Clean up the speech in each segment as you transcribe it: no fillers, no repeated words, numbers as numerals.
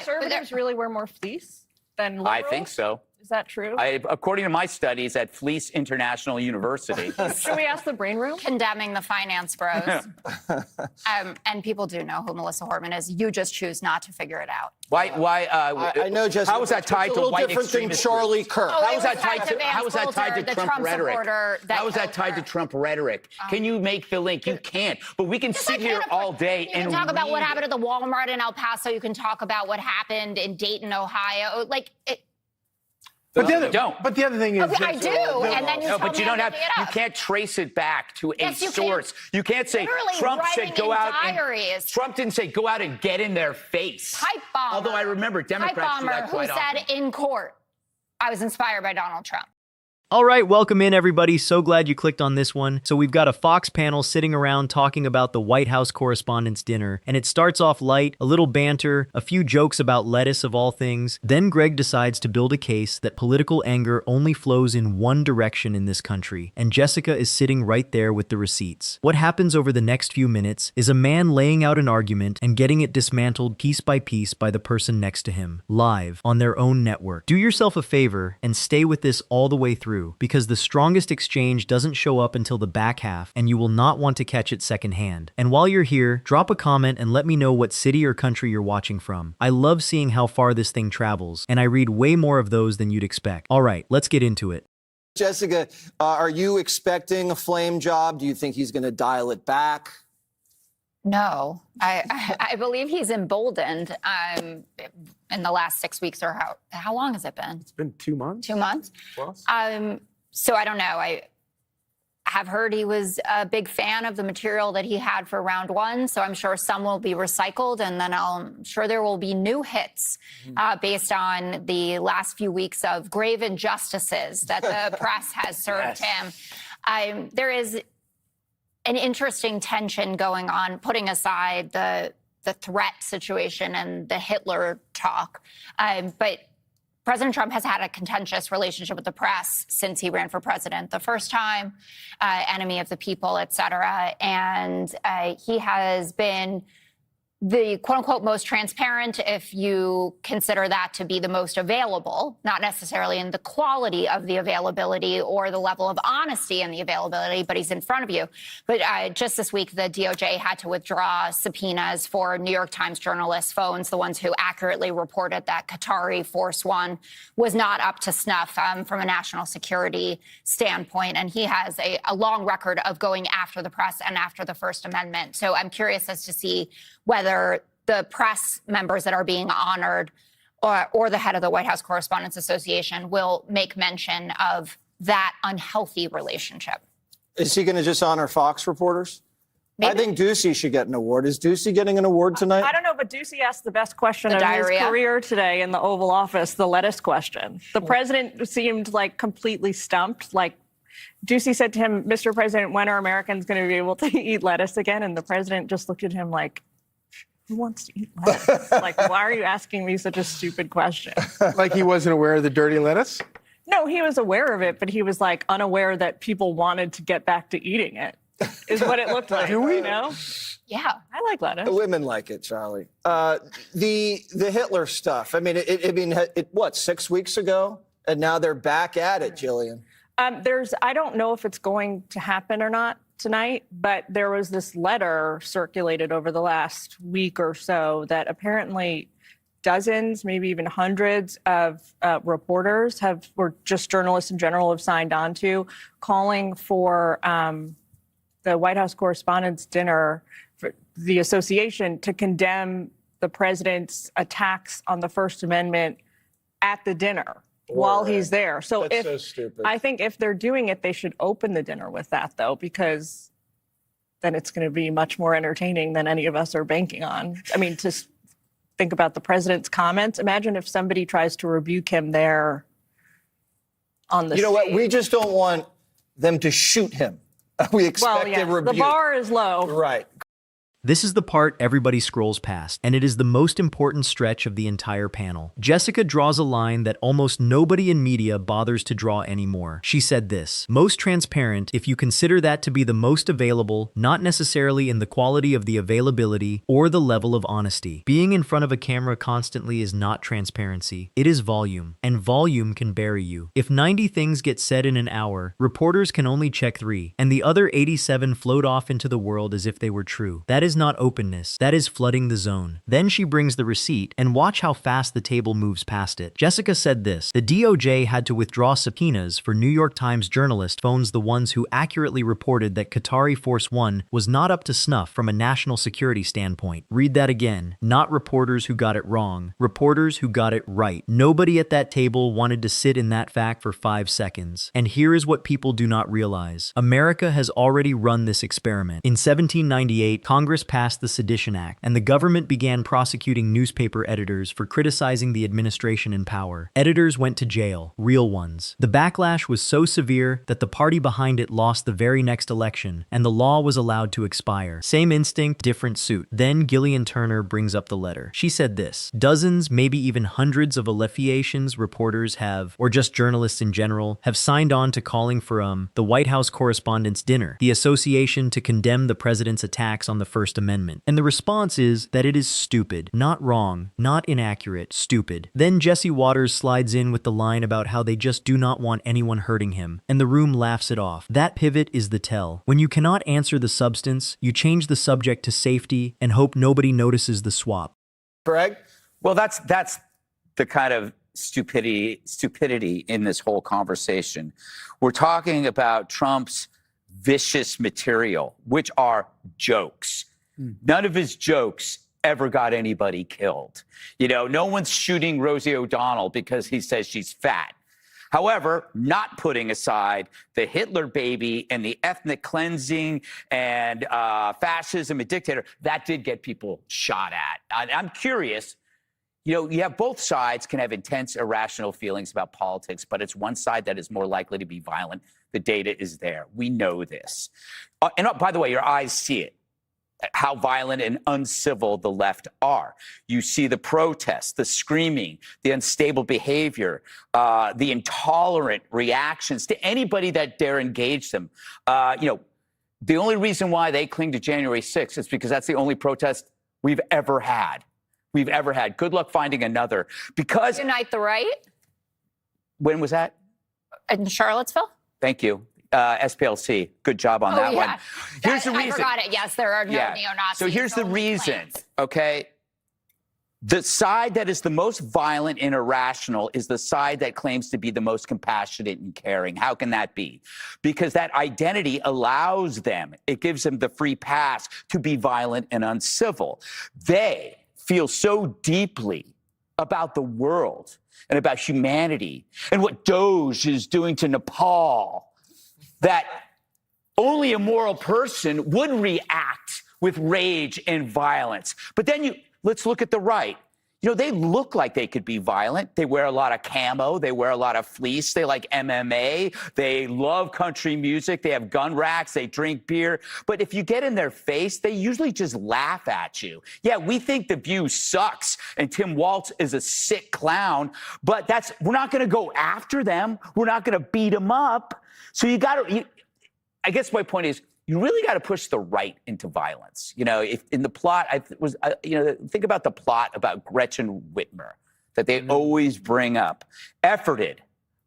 conservatives really wear more fleece than liberals? I think so. Is that true? According to my studies at Fleece International University. Should we ask the brain room? Condemning the finance bros. And people do know who Melissa Hortman is. You just choose not to figure it out. Why? I know, Jessica. How is that tied to white extremist Charlie Kirk? Oh, How is that tied to Trump rhetoric? How is that tied to Trump rhetoric? Can you make the link? You can't. But we can sit here all day and you can talk about what happened at the Walmart in El Paso. You can talk about what happened in Dayton, Ohio. But the other thing is, okay, I do, and then you tell but me you don't have. You can't trace it back to a Yes, you source. You can't say Trump said go out. Trump didn't say go out and get in their face. Pipe bomber. Although I remember Democrats do that quite often. Who said in court, I was inspired by Donald Trump. All right, welcome in, everybody. So glad you clicked on this one. So we've got a Fox panel sitting around talking about the White House Correspondents Dinner, and it starts off light, a little banter, a few jokes about lettuce of all things. Then Greg decides to build a case that political anger only flows in one direction in this country, and Jessica is sitting right there with the receipts. What happens over the next few minutes is a man laying out an argument and getting it dismantled piece by the person next to him, live on their own network. Do yourself a favor and stay with this all the way through, because the strongest exchange doesn't show up until the back half, and you will not want to catch it secondhand. And while you're here, drop a comment and let me know what city or country you're watching from. I love seeing how far this thing travels, and I read way more of those than you'd expect. All right, let's get into it. Jessica, are you expecting a flame job? Do you think he's going to dial it back? No, I believe he's emboldened in the last 6 weeks, or how long has it been? It's been 2 months. 2 months. Plus. So I don't know. I have heard he was a big fan of the material that he had for round one. So I'm sure some will be recycled, and then I'm sure there will be new hits based on the last few weeks of grave injustices that the press has served him. There is an interesting tension going on, putting aside the threat situation and the Hitler talk. But President Trump has had a contentious relationship with the press since he ran for president the first time, enemy of the people, et cetera. And he has been the quote-unquote most transparent, if you consider that to be the most available, not necessarily in the quality of the availability or the level of honesty in the availability, but he's in front of you. But just this week, the DOJ had to withdraw subpoenas for New York Times journalists' phones, the ones who accurately reported that Qatari Force One was not up to snuff from a national security standpoint. And he has a long record of going after the press and after the First Amendment. So I'm curious as to see whether the press members that are being honored or the head of the White House Correspondents Association will make mention of that unhealthy relationship. Is he going to just honor Fox reporters? Maybe. I think Ducey should get an award. Is Ducey getting an award tonight? I don't know, but Ducey asked the best question of his career today in the Oval Office, the lettuce question. The president seemed like completely stumped. Like Ducey said to him, Mr. President, when are Americans going to be able to eat lettuce again? And the president just looked at him like, who wants to eat lettuce? Like, why are you asking me such a stupid question? Like he wasn't aware of the dirty lettuce? No, he was aware of it, but he was like unaware that people wanted to get back to eating it, is what it looked like. Do we? You know? Yeah. I like lettuce. The women like it, Charlie. The Hitler stuff. I mean, what, 6 weeks ago? And now they're back at it, Gillian. I don't know if it's going to happen or not tonight, but there was this letter circulated over the last week or so that apparently dozens, maybe even hundreds of reporters or just journalists in general have signed on to, calling for the White House Correspondents Dinner, for the association, to condemn the president's attacks on the First Amendment at the dinner. While he's there. So That's so stupid. I think if they're doing it, they should open the dinner with that, though, because then it's going to be much more entertaining than any of us are banking on. I mean, to think about the president's comments. Imagine if somebody tries to rebuke him there on the stage. You know what? We just don't want them to shoot him. We expect a rebuke. The bar is low. Right. This is the part everybody scrolls past, and it is the most important stretch of the entire panel. Jessica draws a line that almost nobody in media bothers to draw anymore. She said this: most transparent, if you consider that to be the most available, not necessarily in the quality of the availability or the level of honesty. Being in front of a camera constantly is not transparency, it is volume, and volume can bury you. If 90 things get said in an hour, reporters can only check 3, and the other 87 float off into the world as if they were true. That is not openness, that is flooding the zone. Then she brings the receipt, and watch how fast the table moves past it. Jessica said this: the DOJ had to withdraw subpoenas for New York Times journalist phones, the ones who accurately reported that Qatari Force One was not up to snuff from a national security standpoint. Read that again. Not reporters who got it wrong, reporters who got it right. Nobody at that table wanted to sit in that fact for 5 seconds. And here is what people do not realize. America has already run this experiment. In 1798, Congress passed the Sedition Act, and the government began prosecuting newspaper editors for criticizing the administration in power. Editors went to jail, real ones. The backlash was so severe that the party behind it lost the very next election, and the law was allowed to expire. Same instinct, different suit. Then Gillian Turner brings up the letter. She said this: dozens, maybe even hundreds of alleviations reporters have, or just journalists in general, have signed on to calling for the White House Correspondents Dinner, the association to condemn the president's attacks on the First Amendment. And the response is that it is stupid, not wrong, not inaccurate, stupid. Then Jesse Waters slides in with the line about how they just do not want anyone hurting him, and the room laughs it off. That pivot is the tell. When you cannot answer the substance, you change the subject to safety and hope nobody notices the swap. Greg? Well, that's the kind of stupidity in this whole conversation. We're talking about Trump's vicious material, which are jokes. None of his jokes ever got anybody killed. You know, no one's shooting Rosie O'Donnell because he says she's fat. However, not putting aside the Hitler baby and the ethnic cleansing and fascism and dictator, that did get people shot at. I'm curious, you know, you have both sides can have intense, irrational feelings about politics, but it's one side that is more likely to be violent. The data is there. We know this. And by the way, your eyes see it, how violent and uncivil the left are. You see the protests, the screaming, the unstable behavior, the intolerant reactions to anybody that dare engage them. You know, the only reason why they cling to January 6th is because that's the only protest we've ever had. Good luck finding another. Because Unite the Right. When was that? In Charlottesville. Thank you. SPLC. Good job on that one. Here's the reason. I forgot it. Yes, there are no neo-Nazis. So here's the reason, okay? The side that is the most violent and irrational is the side that claims to be the most compassionate and caring. How can that be? Because that identity allows them, it gives them the free pass to be violent and uncivil. They feel so deeply about the world and about humanity and what Doge is doing to Nepal that only a moral person would react with rage and violence. But then let's look at the right. You know, they look like they could be violent. They wear a lot of camo. They wear a lot of fleece. They like MMA. They love country music. They have gun racks. They drink beer. But if you get in their face, they usually just laugh at you. Yeah, we think The View sucks and Tim Walz is a sick clown, but we're not going to go after them. We're not going to beat them up. So I guess my point is, you really got to push the right into violence. You know, if in the plot, think about the plot about Gretchen Whitmer that they always bring up. Efforted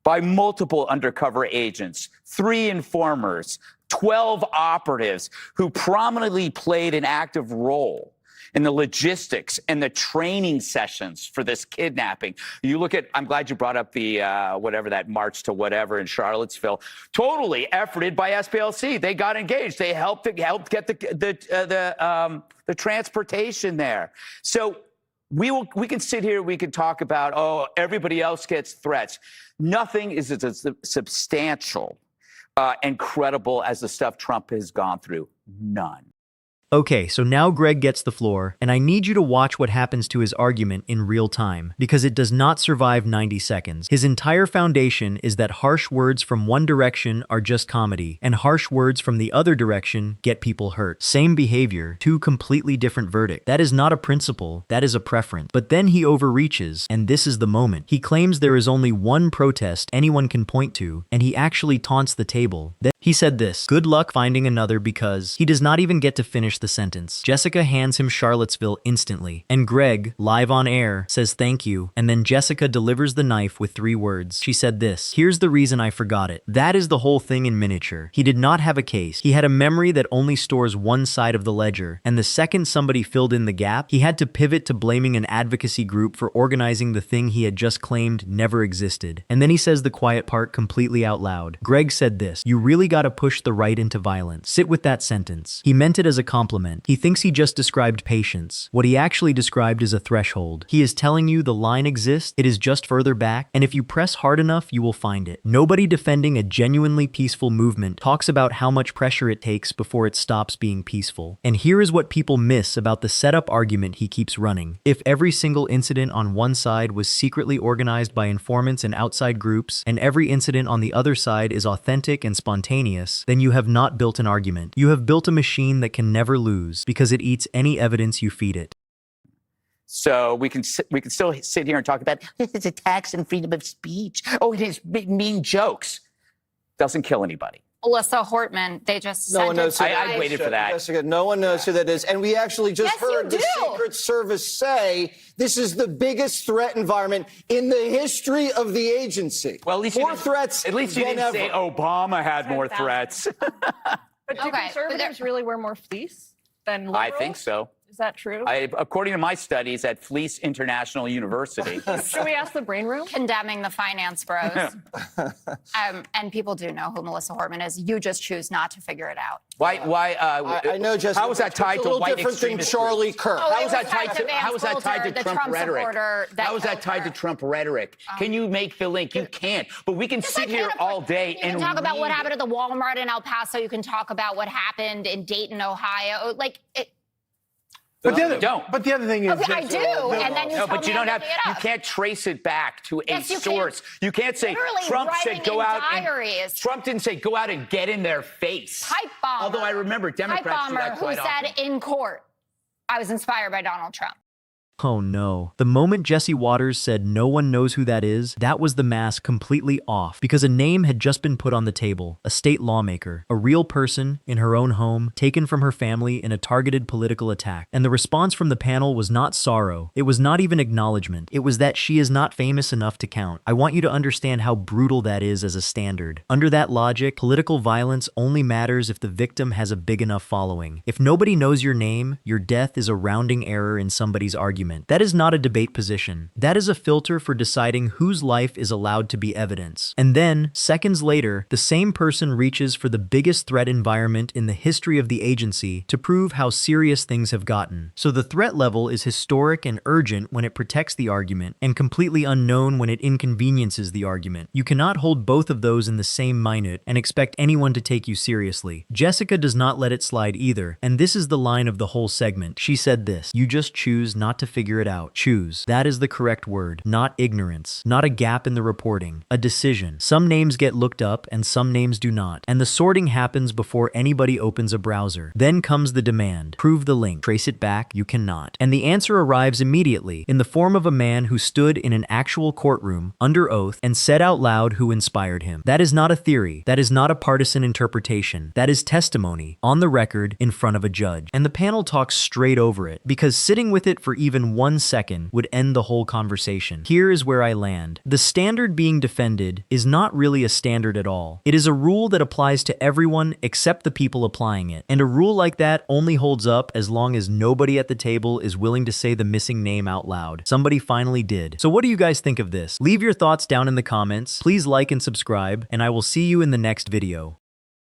by multiple undercover agents, 3 informers, 12 operatives who prominently played an active role in the logistics and the training sessions for this kidnapping. You look at, I'm glad you brought up the, whatever that march to whatever in Charlottesville, totally efforted by SPLC. They got engaged. They helped get the transportation there. So we can sit here, we can talk about, oh, everybody else gets threats. Nothing is as substantial and credible as the stuff Trump has gone through. None. Okay, so now Greg gets the floor, and I need you to watch what happens to his argument in real time, because it does not survive 90 seconds. His entire foundation is that harsh words from one direction are just comedy, and harsh words from the other direction get people hurt. Same behavior, two completely different verdicts. That is not a principle, that is a preference. But then he overreaches, and this is the moment. He claims there is only one protest anyone can point to, and he actually taunts the table. Then he said this: "Good luck finding another," because he does not even get to finish the sentence. Jessica hands him Charlottesville instantly, and Greg, live on air, says thank you, and then Jessica delivers the knife with 3 words. She said this: "Here's the reason I forgot it." That is the whole thing in miniature. He did not have a case. He had a memory that only stores one side of the ledger, and the second somebody filled in the gap, he had to pivot to blaming an advocacy group for organizing the thing he had just claimed never existed. And then he says the quiet part completely out loud. Greg said this: "You really gotta push the right into violence." Sit with that sentence. He meant it as a compliment. He thinks he just described patience. What he actually described is a threshold. He is telling you the line exists, it is just further back, and if you press hard enough, you will find it. Nobody defending a genuinely peaceful movement talks about how much pressure it takes before it stops being peaceful. And here is what people miss about the setup argument he keeps running. If every single incident on one side was secretly organized by informants and outside groups, and every incident on the other side is authentic and spontaneous, then you have not built an argument. You have built a machine that can never lose, because it eats any evidence you feed it. So we can still sit here and talk about it's attacks on freedom of speech. Oh, it is mean jokes. Doesn't kill anybody. Melissa Hortman, they just No one knows who I waited for that. Jessica, no one knows who that is. And we actually just Yes, you heard the do. Secret Service say this is the biggest threat environment in the history of the agency. Well, at least you more didn't- threats At least you than didn't say ever. Obama had more threats. But do Okay, but conservatives really wear more fleece than liberals? I think so. Is that true? According to my studies at Fleece International University. Should we ask the brain room? condemning the finance bros. And people do know who Melissa Hortman is. You just choose not to figure it out. I know, Jessica. How is that it's tied a to little white different than extremist Charlie groups? Kirk. Oh, How it is that was tied tied to to Vance how is that tied Coulter, to the Trump Trump rhetoric? supporter that How is that killed tied to her. Trump rhetoric? Can you make the link? You can't. But we can Yes, I sit here can. all day You and can talk about what read happened at the Walmart in El Paso. You can talk about what happened in Dayton, Ohio. Like it. But No, you don't. But the other thing is, Okay, I do, and then you No, tell but me you don't I'm have. making it You up. can't trace it back to a Yes, you can. source. You can't say Literally Trump said writing go in out. diaries. Trump didn't say go out and get in their face. Pipe bomber. Although I remember Democrats Pipe do bomber that who quite said often. in court, I was inspired by Donald Trump. Oh no. The moment Jesse Waters said no one knows who that is, that was the mask completely off, because a name had just been put on the table. A state lawmaker, a real person in her own home, taken from her family in a targeted political attack. And the response from the panel was not sorrow. It was not even acknowledgement. It was that she is not famous enough to count. I want you to understand how brutal that is as a standard. Under that logic, political violence only matters if the victim has a big enough following. If nobody knows your name, your death is a rounding error in somebody's argument. That is not a debate position. That is a filter for deciding whose life is allowed to be evidence. And then, seconds later, the same person reaches for the biggest threat environment in the history of the agency to prove how serious things have gotten. So the threat level is historic and urgent when it protects the argument, and completely unknown when it inconveniences the argument. You cannot hold both of those in the same minute and expect anyone to take you seriously. Jessica does not let it slide either, and this is the line of the whole segment. She said this: "You just choose not to figure it out. Choose. That is the correct word. Not ignorance. Not a gap in the reporting. A decision. Some names get looked up and some names do not. And the sorting happens before anybody opens a browser. Then comes the demand. Prove the link. Trace it back. You cannot. And the answer arrives immediately in the form of a man who stood in an actual courtroom under oath and said out loud who inspired him. That is not a theory. That is not a partisan interpretation. That is testimony on the record in front of a judge. And the panel talks straight over it, because sitting with it for even 1 second would end the whole conversation. Here is where I land. The standard being defended is not really a standard at all. It is a rule that applies to everyone except the people applying it. And a rule like that only holds up as long as nobody at the table is willing to say the missing name out loud. Somebody finally did. So what do you guys think of this? Leave your thoughts down in the comments. Please like and subscribe, and I will see you in the next video.